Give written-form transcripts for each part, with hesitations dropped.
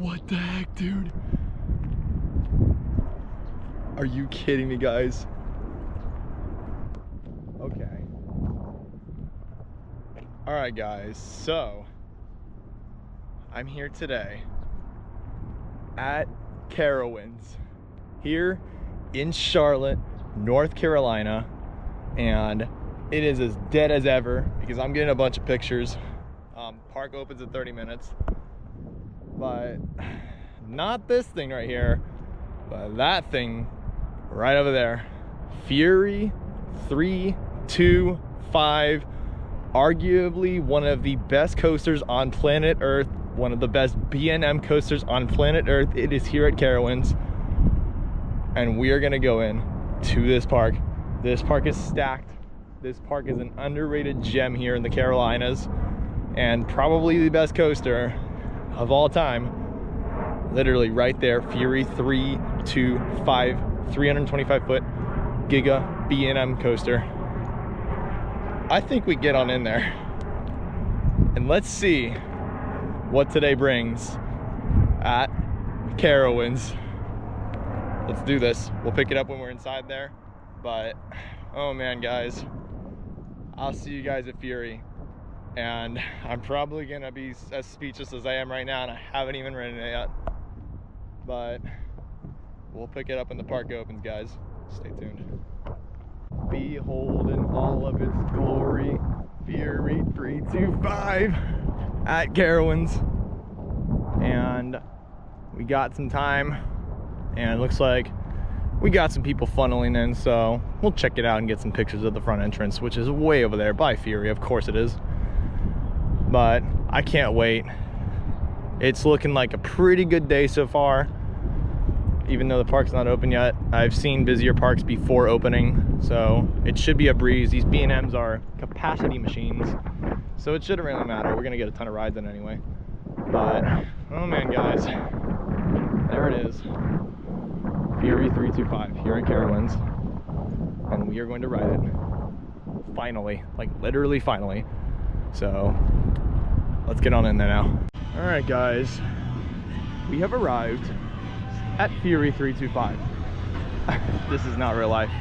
What the heck, dude? Are you kidding me, guys? Okay. All right, guys, so I'm here today at Carowinds here in Charlotte, North Carolina, and it is as dead as ever because I'm getting a bunch of pictures. Park opens in 30 minutes, but not this thing right here, but that thing right over there. Fury 325, arguably one of the best coasters on planet Earth, one of the best B&M coasters on planet Earth. It is here at Carowinds, and we are gonna go in to this park. This park is stacked. This park is an underrated gem here in the Carolinas, and probably the best coaster of all time. Literally right there, Fury 325, 325 foot Giga B&M coaster. I think we get on in there and let's see what today brings at Carowinds. Let's do this. We'll pick it up when we're inside there, but oh man, guys, I'll see you guys at Fury, and I'm probably gonna be as speechless as I am right now, and I haven't even ridden it yet, but we'll pick it up when the park opens, guys. Stay tuned. Beholding all of its glory, Fury 325 at Carowinds, and we got some time, and it looks like we got some people funneling in, so we'll check it out and get some pictures of the front entrance, which is way over there by Fury. Of course it is, but I can't wait. It's looking like a pretty good day so far, even though the park's not open yet. I've seen busier parks before opening, so it should be a breeze. These B&Ms are capacity machines, so it shouldn't really matter. We're gonna get a ton of rides in anyway. But, oh man, guys, there it is. Fury 325 here at Carowinds, and we are going to ride it. Finally, like literally finally. So, let's get on in there now. All right, guys, we have arrived at Fury 325. This is not real life.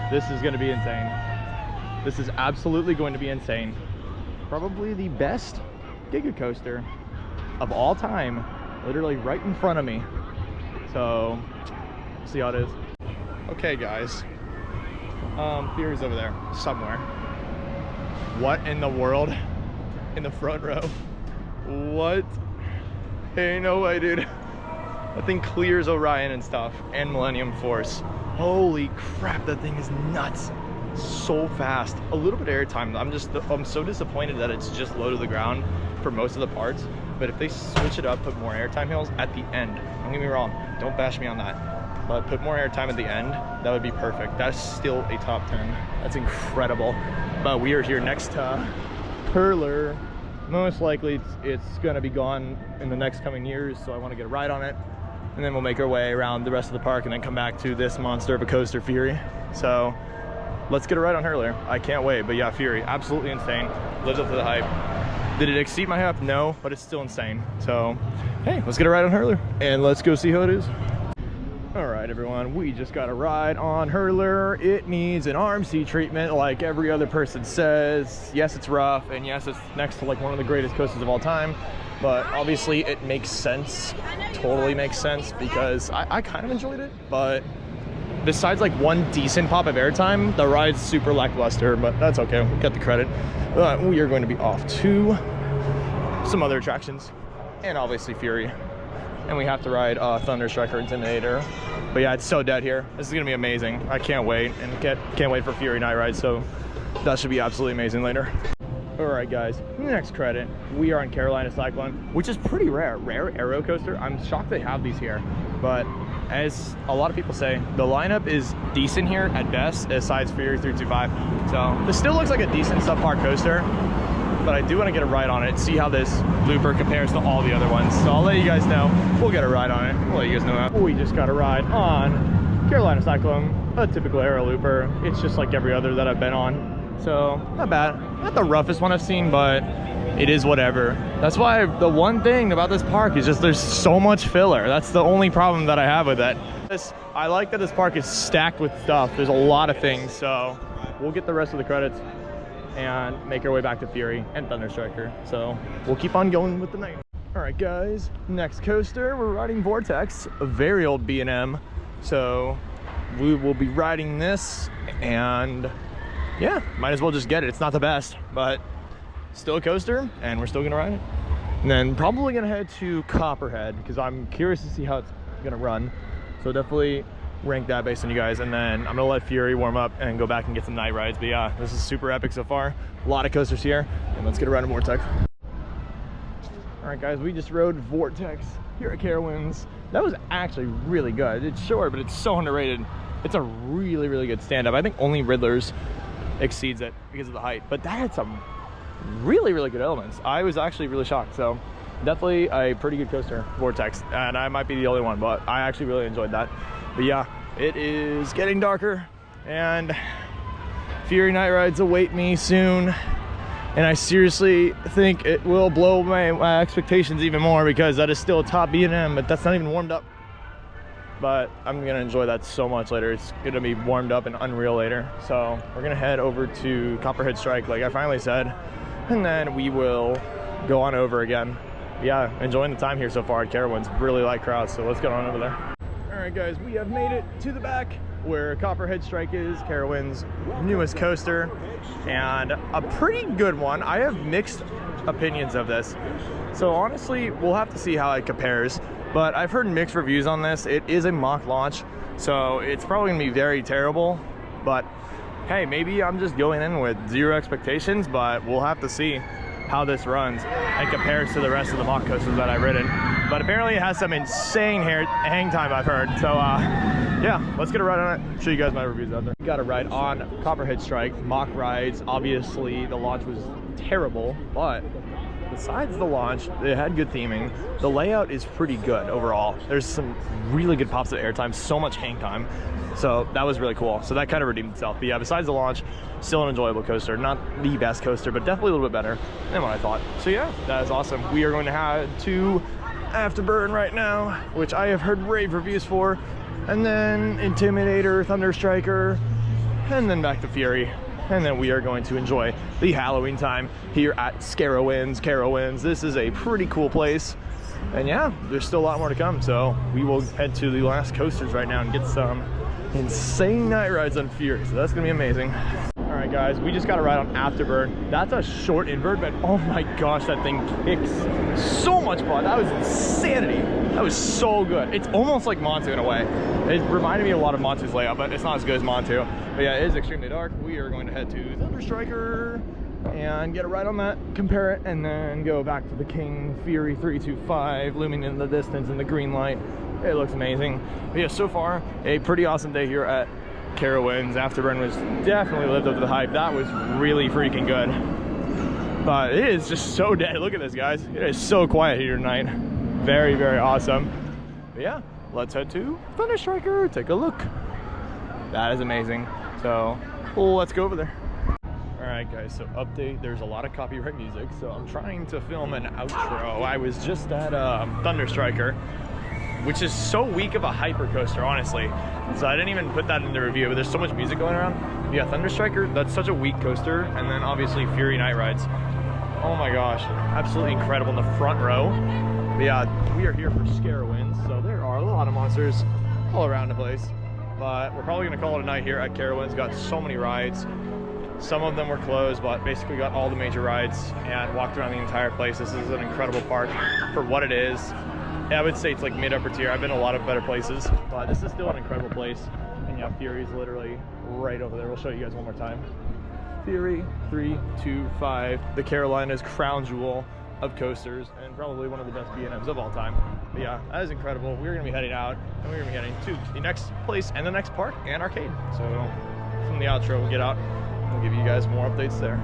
This is going to be insane. This is absolutely going to be insane. Probably the best Giga coaster of all time, literally right in front of me. So, we'll see how it is. Okay, guys. Fury's over there somewhere. What in the world? In the front row? What? Hey, no way, dude. That thing clears Orion and stuff, and Millennium Force. Holy crap, that thing is nuts. So fast. A little bit of airtime. I'm so disappointed that it's just low to the ground for most of the parts. But if they switch it up, put more airtime hills at the end. Don't get me wrong, don't bash me on that. But put more airtime at the end, that would be perfect. That's still a top 10. That's incredible. But we are here next to Hurler. Most likely it's gonna be gone in the next coming years, so I wanna get a ride on it. And then we'll make our way around the rest of the park and then come back to this monster of a coaster, Fury. So let's get a ride on Hurler. I can't wait, but yeah, Fury, absolutely insane. Lives up to the hype. Did it exceed my hype? No, but it's still insane. So, hey, let's get a ride on Hurler and let's go see how it is. All right, everyone, we just got a ride on Hurler. It needs an arm seat treatment like every other person says. Yes, it's rough, and yes, it's next to like one of the greatest coasters of all time, but obviously it makes sense, totally makes sense, because I kind of enjoyed it, but besides like one decent pop of airtime, the ride's super lackluster, but that's okay, we got the credit. We are going to be off to some other attractions, and obviously Fury. And we have to ride Thunderstruck or Intimidator. But yeah, it's so dead here. This is gonna be amazing. I can't wait, and can't wait for Fury Night Ride, so that should be absolutely amazing later. All right, guys, next credit. We are on Carolina Cyclone, which is pretty rare aero coaster. I'm shocked they have these here, but as a lot of people say, the lineup is decent here at best, aside Fury 325. So this still looks like a decent subpar coaster, but I do want to get a ride on it, see how this looper compares to all the other ones. So I'll let you guys know. We'll get a ride on it. We'll let you guys know that. We just got a ride on Carolina Cyclone, a typical aero looper. It's just like every other that I've been on. So not bad. Not the roughest one I've seen, but it is whatever. That's why the one thing about this park is just there's so much filler. That's the only problem that I have with it. I like that this park is stacked with stuff. There's a lot of things, so we'll get the rest of the credits and make our way back to Fury and Thunderstriker. So we'll keep on going with the night. All right, guys, next coaster, we're riding Vortex, a very old B&M. So we will be riding this, and yeah, might as well just get it. It's not the best, but still a coaster, and we're still gonna ride it. And then probably gonna head to Copperhead, because I'm curious to see how it's gonna run. So definitely rank that based on you guys, and then I'm gonna let Fury warm up and go back and get some night rides. But yeah, this is super epic so far. A lot of coasters here, and let's get around to Vortex. All right, guys, we just rode Vortex here at Carowinds. That was actually really good. It's short, but it's so underrated. It's a really, really good stand-up. I think only Riddler's exceeds it because of the height, but that had some really, really good elements. I was actually really shocked. So definitely a pretty good coaster, Vortex, and I might be the only one, but I actually really enjoyed that. But yeah, it is getting darker, and Fury night rides await me soon, and I seriously think it will blow my expectations even more, because that is still a top B&M, but that's not even warmed up. But I'm gonna enjoy that so much later. It's gonna be warmed up and unreal later. So we're gonna head over to Copperhead Strike, like I finally said, and then we will go on over again. Yeah, enjoying the time here so far at Carowinds. Really like crowds, so let's get on over there. All right, guys, we have made it to the back where Copperhead Strike is, Carowinds' newest coaster, and a pretty good one. I have mixed opinions of this, so honestly we'll have to see how it compares, but I've heard mixed reviews on this. It is a mock launch, so it's probably gonna be very terrible, but hey, maybe I'm just going in with zero expectations, but we'll have to see how this runs and compares to the rest of the mock coasters that I've ridden. But apparently it has some insane hang time, I've heard. So yeah, let's get a ride on it, show you guys my reviews out there. We got a ride on Copperhead Strike, mock rides. Obviously the launch was terrible, but besides the launch, it had good theming. The layout is pretty good overall. There's some really good pops of airtime, so much hang time. So that was really cool. So that kind of redeemed itself. But yeah, besides the launch, still an enjoyable coaster. Not the best coaster, but definitely a little bit better than what I thought. So yeah, that is awesome. We are going to head to Afterburn right now, which I have heard rave reviews for. And then Intimidator, Thunderstriker, and then back to Fury. And then we are going to enjoy the Halloween time here at Carowinds. This is a pretty cool place. And yeah, there's still a lot more to come. So we will head to the last coasters right now and get some insane night rides on Fury. So that's gonna be amazing. All right, guys, we just got a ride on Afterburn. That's a short invert, but oh my gosh, that thing kicks so much butt. That was insanity. That was so good. It's almost like Montu in a way. It reminded me a lot of Montu's layout, but it's not as good as Montu. But yeah, it is extremely dark. We are going to head to Thunderstriker and get a ride on that, compare it, and then go back to the King Fury 325 looming in the distance in the green light. It looks amazing. But yeah, so far a pretty awesome day here at Carowinds. Afterburn was definitely lived up to the hype. That was really freaking good. But it is just so dead. Look at this, guys. It is so quiet here tonight. Very, very awesome. But yeah, let's head to Thunderstriker. Take a look. That is amazing. So let's go over there. All right, guys, so update. There's a lot of copyright music, so I'm trying to film an outro. I was just at Thunderstriker, which is so weak of a hyper coaster, honestly. So I didn't even put that in the review, but there's so much music going around. Yeah, Thunderstriker, that's such a weak coaster. And then obviously Fury Night Rides. Oh my gosh, absolutely incredible in the front row. But yeah, we are here for Carowinds, so there are a lot of monsters all around the place. But we're probably gonna call it a night here at Carowinds. Got so many rides. Some of them were closed, but basically got all the major rides and walked around the entire place. This is an incredible park for what it is. Yeah, I would say it's like mid-upper tier. I've been to a lot of better places, but this is still an incredible place. And yeah, Fury's literally right over there. We'll show you guys one more time. Fury 325, the Carolina's crown jewel of coasters, and probably one of the best B&Ms of all time. But yeah, that is incredible. We're gonna be heading out, and we're gonna be heading to the next place and the next park and arcade. So from the outro, we'll get out. We'll give you guys more updates there.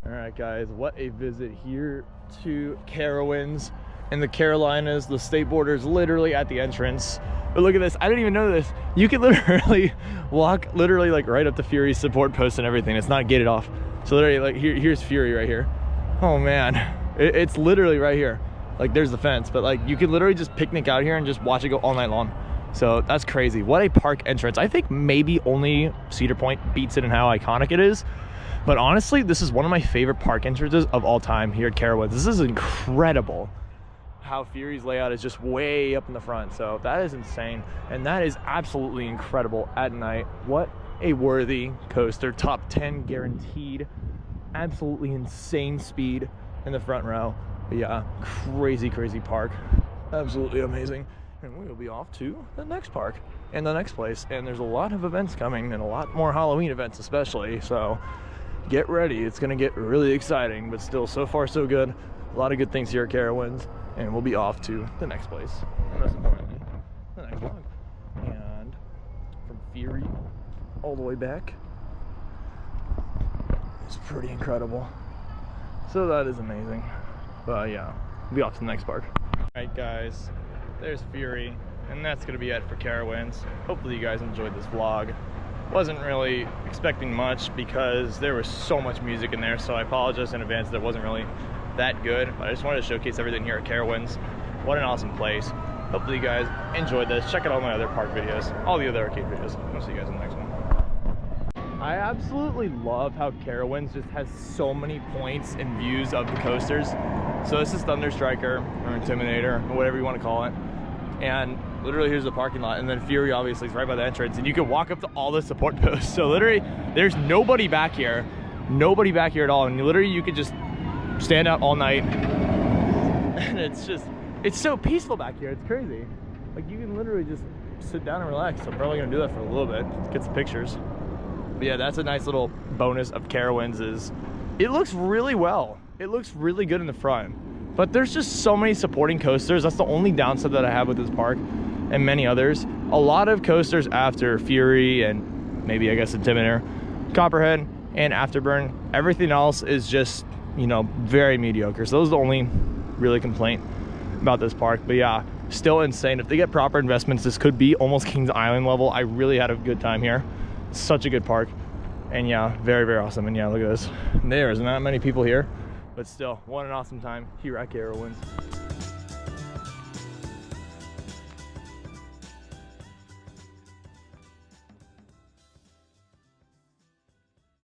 All right, guys, what a visit here to Carowinds in the Carolinas. The state border is literally at the entrance. But look at this, I didn't even know this. You can literally walk literally like right up to Fury's support post and everything. It's not gated off. So literally like here's Fury right here. Oh man, It's literally right here. Like there's the fence, but like you could literally just picnic out here and just watch it go all night long. So that's crazy. What a park entrance. I think maybe only Cedar Point beats it in how iconic it is. But honestly, this is one of my favorite park entrances of all time here at Carowinds. This is incredible. How Fury's layout is just way up in the front. So that is insane. And that is absolutely incredible at night. What a worthy coaster. Top 10 guaranteed. Absolutely insane speed in the front row. But yeah, crazy, crazy park. Absolutely amazing. And we will be off to the next park and the next place. And there's a lot of events coming and a lot more Halloween events especially. So get ready. It's going to get really exciting, but still so far so good. A lot of good things here at Carowinds. And we'll be off to the next place. And most importantly, the next vlog. And from Fury all the way back, it's pretty incredible. So that is amazing. But yeah, we'll be off to the next park. Alright guys, there's Fury, and that's gonna be it for Carowinds. Hopefully you guys enjoyed this vlog. Wasn't really expecting much because there was so much music in there, so I apologize in advance that it wasn't really that good, but I just wanted to showcase everything here at Carowinds. What an awesome place. Hopefully you guys enjoyed this. Check out all my other park videos, all the other arcade videos. I'll see you guys in the next one. I absolutely love how Carowinds just has so many points and views of the coasters. So this is Thunder Striker or Intimidator or whatever you want to call it. And literally here's the parking lot, and then Fury obviously is right by the entrance, and you can walk up to all the support posts. So literally there's nobody back here at all, and literally you could just stand out all night. And it's so peaceful back here. It's crazy. Like you can literally just sit down and relax. I'm probably gonna do that for a little bit, get some pictures. But yeah, that's a nice little bonus of Carowinds is it looks really well. It looks really good in the front. But there's just so many supporting coasters. That's the only downside that I have with this park and many others. A lot of coasters after Fury and maybe I guess Intimidator, Copperhead, and Afterburn. Everything else is just, you know, very mediocre. So those are the only really complaint about this park. But yeah, still insane. If they get proper investments, this could be almost Kings Island level. I really had a good time here. Such a good park. And yeah, very, very awesome. And yeah, look at this. There's not many people here, but still, what an awesome time here at Carowinds.